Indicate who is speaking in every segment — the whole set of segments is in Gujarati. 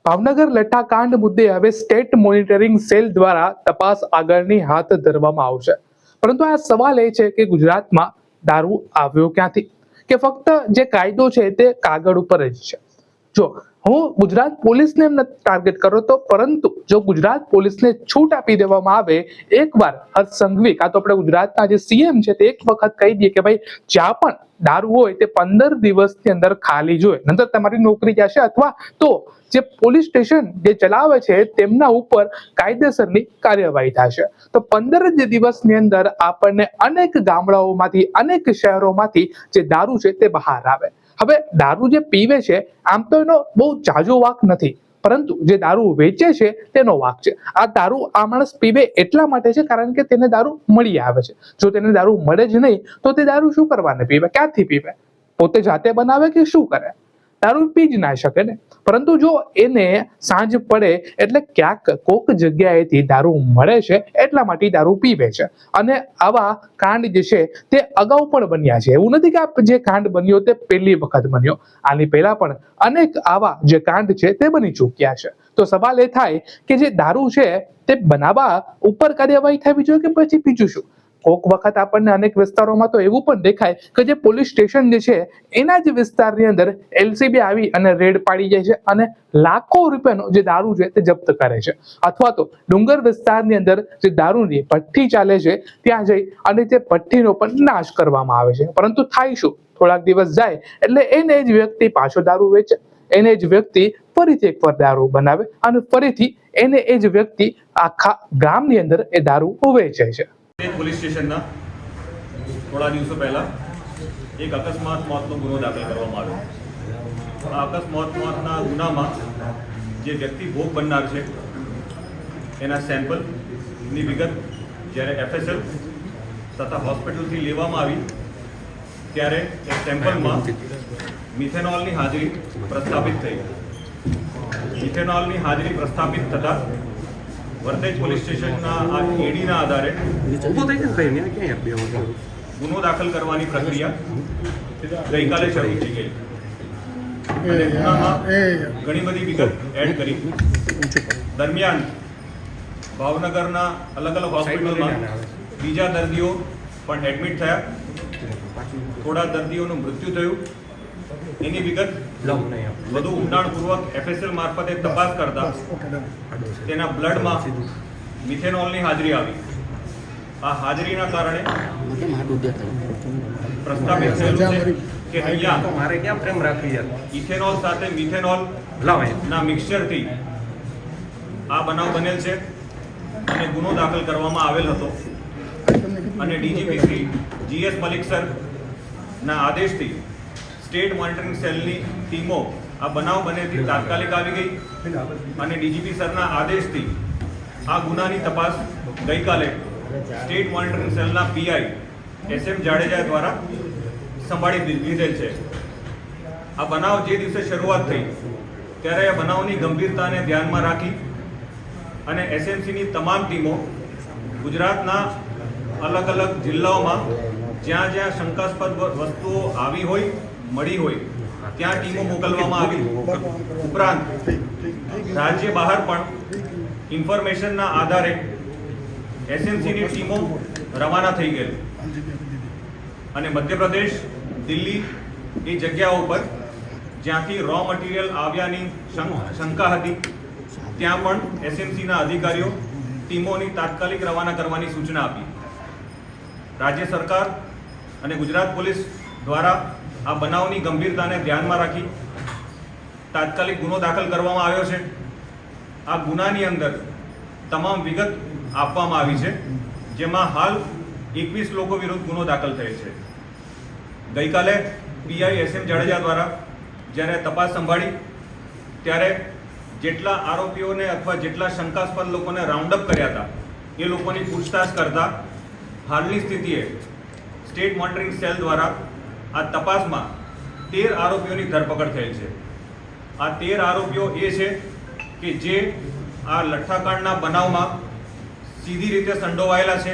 Speaker 1: ભાવનગર લઠ્ઠાકાંડ મુદ્દે હવે સ્ટેટ મોનિટરિંગ સેલ દ્વારા તપાસ આગળની હાથ ધરવામાં આવશે, પરંતુ આ સવાલ એ છે કે ગુજરાતમાં દારૂ આવ્યો ક્યાંથી, કે ફક્ત જે કાયદો છે તે કાગળ ઉપર જ છે। જો હું ગુજરાત પોલીસને એમ નથી ટાર્ગેટ કરો તો, પરંતુ જો ગુજરાત પોલીસને છૂટ આપી દેવામાં આવે, એકવાર હર્ષ સંઘવી કાં તો આપણે ગુજરાતના જે સીએમ છે તે એક વખત કહી દઈએ કે ભાઈ જ્યાં પણ દારૂ હોય તે 15 દિવસની અંદર ખાલી જોઈએ, નંતર તમારી નોકરી જશે, અથવા તો જે પોલીસ સ્ટેશન જે ચલાવે છે તેમના ઉપર કાયદેસરની કાર્યવાહી થશે। તો 15 દિવસની અંદર આપણને અનેક ગામડાઓમાંથી, અનેક શહેરોમાંથી જે દારૂ છે તે બહાર આવે। હવે દારૂ જે પીવે છે આમ તો એનો બહુ જાજો વાંક નથી, પરંતુ જે દારૂ વેચે છે તેનો વાંક છે। આ દારૂ આ માણસ પીવે એટલા માટે છે કારણ કે તેને દારૂ મળી આવે છે। જો તેને દારૂ મળે જ નહીં તો તે દારૂ શું કરવાને પીવે, ક્યાંથી પીવે, પોતે જાતે બનાવે કે શું કરે, દારૂ પી જ ના શકે ને। પરંતુ જો એને સાંજ પડે એટલે ક્યાંક કોક જગ્યાએથી દારૂ મળે છે એટલા માટે દારૂ પીવે છે, અને આવા કાંડ જે છે તે અગાઉ પણ બન્યા છે। એવું નથી કે આ જે કાંડ બન્યો તે પહેલી વખત બન્યો, આની પહેલા પણ અનેક આવા જે કાંડ છે તે બની ચૂક્યા છે। તો સવાલ એ થાય કે જે દારૂ છે તે બનાવવા ઉપર કાર્યવાહી થવી જોઈએ કે પછી બીજું શું। કોક વખત આપણને અનેક વિસ્તારોમાં તો એવું પણ દેખાય કે જે પોલીસ સ્ટેશન જે છે એના જ વિસ્તારની અંદર એલસીબી આવી અને રેડ પાડી જાય છે અને લાખો રૂપિયાનો જે દારૂ છે તે જપ્ત કરે છે, અથવા તો ડુંગર વિસ્તારની અંદર જે દારૂની ભઠ્ઠી ચાલે છે ત્યાં જઈ અને તે ભઠ્ઠીનો પણ નાશ કરવામાં આવે છે। પરંતુ થાય શું, થોડાક દિવસ જાય એટલે એને જ વ્યક્તિ પાછો દારૂ વેચે, એને જ વ્યક્તિ ફરીથી એકવાર દારૂ બનાવે અને ફરીથી એને એ જ વ્યક્તિ આખા ગામની અંદર એ દારૂ વેચે છે।
Speaker 2: પોલીસ સ્ટેશનના થોડા દિવસો પહેલા એક અકસ્માત મોતનો ગુનો દાખલ કરવામાં આવ્યો। આ અકસ્માત મોતના ગુનામાં જે વ્યક્તિ ભોગ બનનાર છે એના સેમ્પલની વિગત જ્યારે એફએસએલ તથા હોસ્પિટલથી લેવામાં આવી ત્યારે એ સેમ્પલમાં મિથેનોલની હાજરી પ્રસ્થાપિત થઈ। મિથેનોલની હાજરી પ્રસ્થાપિત થતાં વર્તેજ પોલીસ સ્ટેશનના આ એડીના આધારે ગુનો દાખલ કરવાની પ્રક્રિયા ગઈકાલે શરૂ થઈ ગઈ અને ગુનામાં ઘણી બધી વિગત એડ કરી। દરમિયાન ભાવનગરના અલગ અલગ હોસ્પિટલમાં બીજા દર્દીઓ પણ એડમિટ થયા, થોડા દર્દીઓનું મૃત્યુ થયું। એની વિગત વધુ ઊંડાણપૂર્વક એફએસએલ મારફતે તપાસ કરતા તેના બ્લડમાં મિથેનોલની હાજરી આવી। આ હાજરીના કારણે પ્રસ્થાપિત થયેલું છે કે અહીંયા ઇથેનોલ સાથે મિથેનોલ ના મિક્સચરથી આ બનાવ બનેલ છે અને ગુનો દાખલ કરવામાં આવેલ હતો અને DGP Shri GS Malik sir ના આદેશથી સ્ટેટ મોનિટરિંગ સેલની ટીમો આ બનાવ બનેથી તાત્કાલિક આવી ગઈ અને ડીજીપી સરના આદેશથી આ ગુનાની તપાસ ગઈકાલે સ્ટેટ મોનિટરિંગ સેલના પીઆઈ એસએમ જાડેજા દ્વારા સંભાળી લીધેલ છે। આ બનાવ જે દિવસે શરૂઆત થઈ ત્યારે આ બનાવની ગંભીરતાને ધ્યાનમાં રાખી અને એસએમસીની તમામ ટીમો ગુજરાતના અલગ અલગ જિલ્લાઓમાં જ્યાં જ્યાં શંકાસ્પદ વસ્તુઓ આવી હોય, મળી હોય ત્યાં ટીમો મોકલવામાં આવી। ઉપરાંત રાજ્ય બહાર પણ ઇન્ફોર્મેશનના આધારે એસએમસીની ટીમો રવાના થઈ ગયેલ અને મધ્યપ્રદેશ, દિલ્હી એ જગ્યાઓ પર જ્યાંથી રો મટીરિયલ આવ્યાની શંકા હતી ત્યાં પણ એસએમસીના અધિકારીઓ ટીમોની તાત્કાલિક રવાના કરવાની સૂચના આપી। રાજ્ય સરકાર અને ગુજરાત પોલીસ દ્વારા આ બનાવની ગંભીરતાને ધ્યાનમાં રાખી તાત્કાલિક ગુનો દાખલ કરવામાં આવ્યો છે। આ ગુનાની અંદર તમામ વિગત આપવામાં આવી છે, જેમાં હાલ 21 લોકો વિરુદ્ધ ગુનો દાખલ થયેલ છે। ગઈકાલે પીઆઈ એસએમ જાડેજા દ્વારા જ્યારે તપાસ સંભાળી ત્યારે જેટલા આરોપીઓને અથવા જેટલા શંકાસ્પદ લોકોને રાઉન્ડ અપ કર્યા હતા એ લોકોની પૂછતાછ કરતા હાલની સ્થિતિએ સ્ટેટ મોનિટરિંગ સેલ દ્વારા આ તપાસમાં 13 આરોપીઓની ધરપકડ થયેલ છે। આ 13 આરોપીઓ એ છે કે જે આ લઠ્ઠાકાંડના બનાવમાં સીધી રીતે સંડોવાયેલા છે।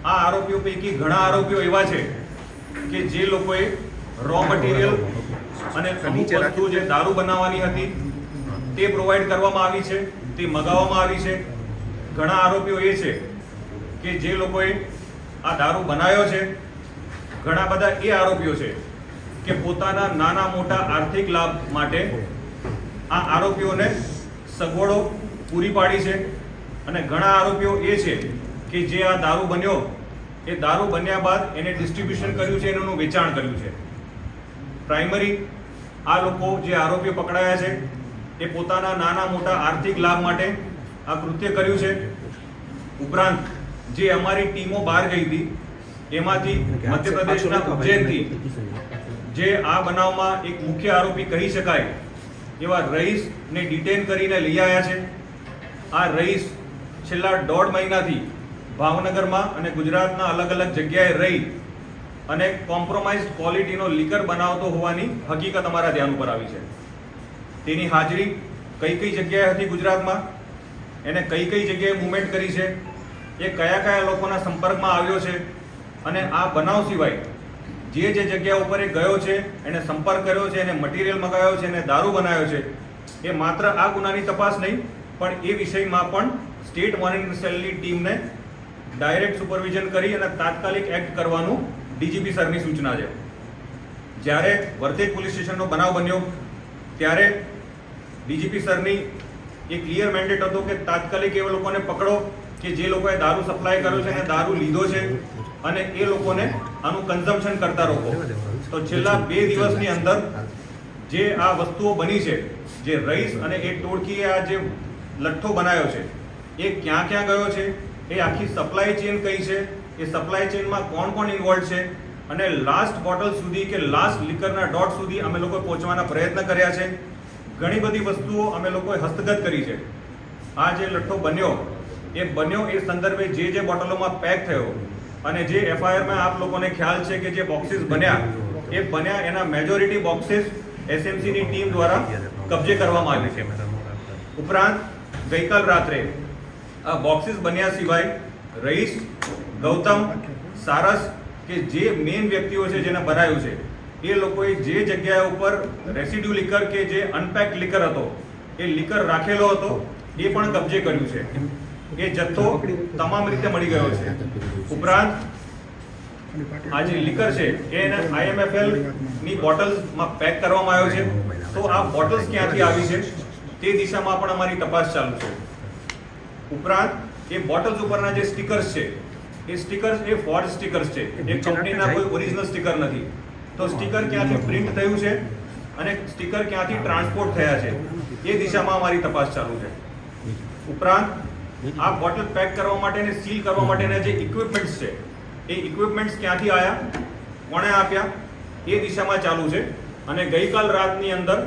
Speaker 2: આ આરોપીઓ પૈકી ઘણા આરોપીઓ એવા છે કે જે લોકોએ રો મટીરિયલ અને અમુક વસ્તુ જે દારૂ બનાવવાની હતી તે પ્રોવાઈડ કરવામાં આવી છે, તે મગાવવામાં આવી છે. ઘણા આરોપીઓ એ છે કે જે લોકોએ આ દારૂ બનાવ્યો છે, ઘણા બધા એ આરોપીઓ છે કે પોતાના નાના મોટા આર્થિક લાભ માટે આ આરોપીઓને સગવડો પૂરી પાડી છે. અને ઘણા આરોપીઓ એ છે કે જે આ દારૂ બન્યો એ દારૂ બન્યા બાદ એને ડિસ્ટ્રીબ્યુશન કર્યું છે, એનું વેચાણ કર્યું છે. પ્રાઇમરી આ લોકો જે આરોપીઓ પકડાયા છે એ પોતાના નાના મોટા આર્થિક લાભ માટે આ કૃત્ય કર્યું છે. ઉપરાંત જે અમારી ટીમો બહાર ગઈ હતી એમાંથી મધ્યપ્રદેશના ઉજ્જૈનથી જે આ બનાવમાં એક મુખ્ય આરોપી કહી શકાય એવા રહીશને ડિટેન કરીને લઈ આવ્યા છે. આ રહીશ છેલ્લા 1.5 મહિનાથી ભાવનગરમાં અને ગુજરાતના અલગ અલગ જગ્યાએ રહી અને કોમ્પ્રોમાઇઝડ ક્વોલિટીનો લીકર બનાવતો હોવાની હકીકત અમારા ધ્યાન ઉપર આવી છે. તેની હાજરી કઈ કઈ જગ્યાએ હતી ગુજરાતમાં, એને કઈ કઈ જગ્યાએ મૂવમેન્ટ કરી છે, એ કયા કયા લોકોના સંપર્કમાં આવ્યો છે, અને આ બનાવ સિવાય જે જગ્યા ઉપર એ ગયો છે, એને સંપર્ક કર્યો છે, એને મટીરિયલ મંગાવ્યો છે, એને દારૂ બનાવ્યો છે, એ માત્ર આ ગુનાની તપાસ નહીં પણ એ વિષયમાં પણ સ્ટેટ મોનિટરિંગ સેલની ટીમને ડાયરેક્ટ સુપરવિઝન કરી અને તાત્કાલિક એક્ટ કરવાનું ડીજીપી સરની સૂચના છે. જ્યારે વર્તેજ પોલીસ સ્ટેશનનો બનાવ બન્યો ત્યારે ડીજીપી સરની એ ક્લિયર મેન્ડેટ હતો કે તાત્કાલિક એ લોકોને પકડો કે જે લોકોએ દારૂ સપ્લાય કર્યો છે અને દારૂ લીધો છે અને એ લોકોને આનું કન્ઝમ્પશન કરતા રોકો. તો છેલ્લા 2 દિવસની અંદર જે આ વસ્તુઓ બની છે, જે રહીશ અને એ ટોળકીએ આ જે લઠ્ઠો બનાવ્યો છે એ ક્યાં ક્યાં ગયો છે, એ આખી સપ્લાય ચેન કઈ છે, એ સપ્લાય ચેનમાં કોણ કોણ ઇન્વોલ્વ છે, અને લાસ્ટ બોટલ સુધી કે લાસ્ટ લીકરના ડોટ સુધી અમે લોકોએ પહોંચવાના પ્રયત્ન કર્યા છે. ઘણી બધી વસ્તુઓ અમે લોકોએ હસ્તગત કરી છે. આ જે લઠ્ઠો બન્યો એ સંદર્ભે જે બોટલોમાં પેક થયો અને જે એફઆઈઆરમાં આપ લોકોને ખ્યાલ છે કે જે બોક્સિસ બન્યા એના મેજોરિટી બોક્સિસ એસએમસીની ટીમ દ્વારા કબજે કરવામાં આવી છે. ઉપરાંત ગઈકાલ રાત્રે આ બોક્સિસ બન્યા સિવાય રહીશ, ગૌતમ, સારસ કે જે મેઇન વ્યક્તિઓ છે જેને બનાવ્યું છે એ લોકોએ જે જગ્યા ઉપર રેસિડ્યુ લીકર કે જે અનપેક્ડ લીકર હતો એ લીકર રાખેલો હતો એ પણ કબજે કર્યું છે. એ જથ્થો તમામ રીતે મળી ગયો છે. ઉપરાંત આ જે લીકર છે એને IMFL ની બોટલ્સમાં પેક કરવામાં આવ્યો છે. તો આ બોટલ્સ ક્યાંથી આવી છે તે દિશામાં પણ અમારી તપાસ ચાલુ છે. ઉપરાંત એ બોટલ્સ ઉપરના જે સ્ટીકર્સ છે એ સ્ટીકર્સ એ ફોર્જ સ્ટીકર્સ છે, એ કંપનીના કોઈ ઓરિજિનલ સ્ટીકર નથી. તો સ્ટીકર ક્યાંથી પ્રિન્ટ થયું છે અને સ્ટીકર ક્યાંથી ટ્રાન્સપોર્ટ થયા છે એ દિશામાં અમારી તપાસ ચાલુ છે. ઉપરાંત આ બોટલ પેક કરવા માટે અને સીલ કરવા માટેના જે ઇક્વિપમેન્ટ્સ છે એ ઇક્વિપમેન્ટ્સ ક્યાંથી આવ્યા, કોણે આપ્યા એ દિશામાં ચાલુ છે. અને ગઈકાલ રાતની અંદર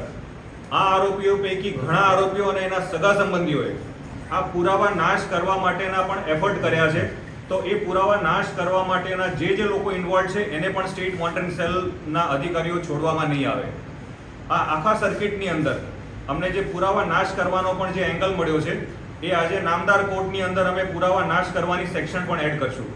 Speaker 2: આ આરોપીઓ પૈકી ઘણા આરોપીઓ અને એના સગા સંબંધીઓએ આ પુરાવા નાશ કરવા માટેના પણ એફર્ટ કર્યા છે. તો એ પુરાવા નાશ કરવા માટેના જે લોકો ઇન્વોલ્વ છે એને પણ સ્ટેટ મોનિટરિંગ સેલના અધિકારીઓ છોડવામાં નહીં આવે. આ આખા સર્કિટની અંદર અમને જે પુરાવા નાશ કરવાનો પણ જે એંગલ મળ્યો છે એ આજે નામદાર કોર્ટની અંદર અમે પુરાવા નાશ કરવાની સેક્શન પણ એડ કરશું.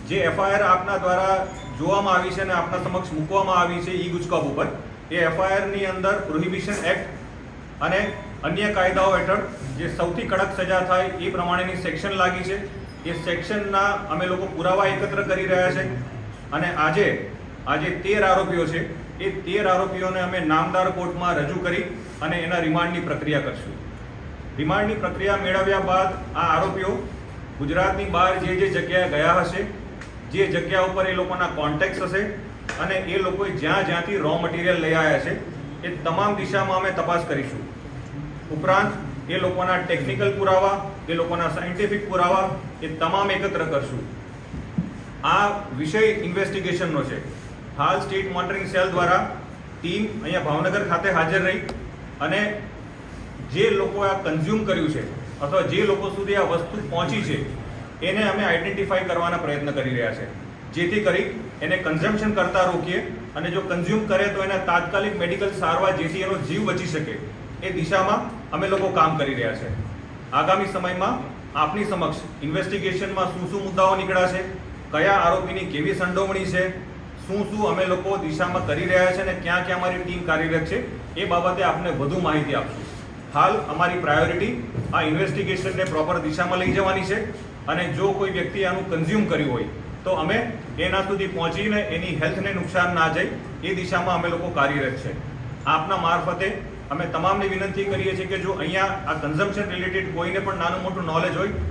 Speaker 2: જે એફઆઈઆર આપના દ્વારા જોવામાં આવી છે અને આપના સમક્ષ મૂકવામાં આવી છે ઈ ગુજકોપ ઉપર, એ એફઆઈઆર ની અંદર પ્રોહિબિશન એક્ટ અને અન્ય કાયદાઓ હેઠળ જે સૌથી કડક સજા થાય એ પ્રમાણેની સેક્શન લાગી છે. એ સેક્શનના અમે લોકો પુરાવા એકત્ર કરી રહ્યા છે અને આજે 13 આરોપીઓ છે એ 13 આરોપીઓને અમે નામદાર કોર્ટમાં રજૂ કરી અને એના રિમાન્ડની પ્રક્રિયા કરશું. રિમાન્ડની પ્રક્રિયા મેળવ્યા બાદ આ આરોપીઓ ગુજરાતની બહાર જે જગ્યાએ ગયા હશે, જે જગ્યા ઉપર એ લોકોના કોન્ટેક્ટ હશે અને એ લોકોએ જ્યાંથી રો મટીરિયલ લઈ આવ્યા છે એ તમામ દિશામાં અમે તપાસ કરીશું. ઉપરાંત એ લોકોના ટેકનિકલ પુરાવા, એ લોકોના સાયન્ટિફિક પુરાવા એ તમામ એકત્ર કરશું. આ વિષય ઇન્વેસ્ટિગેશનનો છે. હાલ સ્ટેટ મોનિટરિંગ સેલ દ્વારા ટીમ અહીંયા ભાવનગર ખાતે હાજર રહી અને જે લોકોએ આ કન્ઝ્યુમ કર્યું છે અથવા જે લોકો સુધી આ વસ્તુ પહોંચી છે એને અમે આઈડેન્ટિફાઈ કરવાના પ્રયત્ન કરી રહ્યા છે, જેથી કરી એને કન્ઝમ્પશન કરતા રોકીએ અને જો કન્ઝ્યુમ કરે તો એને તાત્કાલિક મેડિકલ સારવાર જેથી એનો જીવ બચી શકે એ દિશામાં અમે લોકો કામ કરી રહ્યા છે. આગામી સમયમાં આપની સમક્ષ ઇન્વેસ્ટિગેશનમાં શું મુદ્દાઓ નીકળ્યા છે, કયા આરોપીની કેવી સંડોવણી છે, શું અમે લોકો દિશામાં કરી રહ્યા છે અને ક્યાં અમારી ટીમ કાર્યરત છે એ બાબતે આપને વધુ માહિતી આપશું. હાલ અમારી પ્રાયોરિટી આ ઇન્વેસ્ટિગેશનને પ્રોપર દિશામાં લઈ જવાની છે અને જો કોઈ વ્યક્તિ આનું કન્ઝ્યુમ કર્યું હોય તો અમે એના સુધી પહોંચીને એની હેલ્થને નુકસાન ના જાય એ દિશામાં અમે લોકો કાર્યરત છે. આપના મારફતે અમે તમામને વિનંતી કરીએ છીએ કે જો અહીંયા આ કન્ઝમ્પશન રિલેટેડ કોઈને પણ નાનું મોટું નોલેજ હોય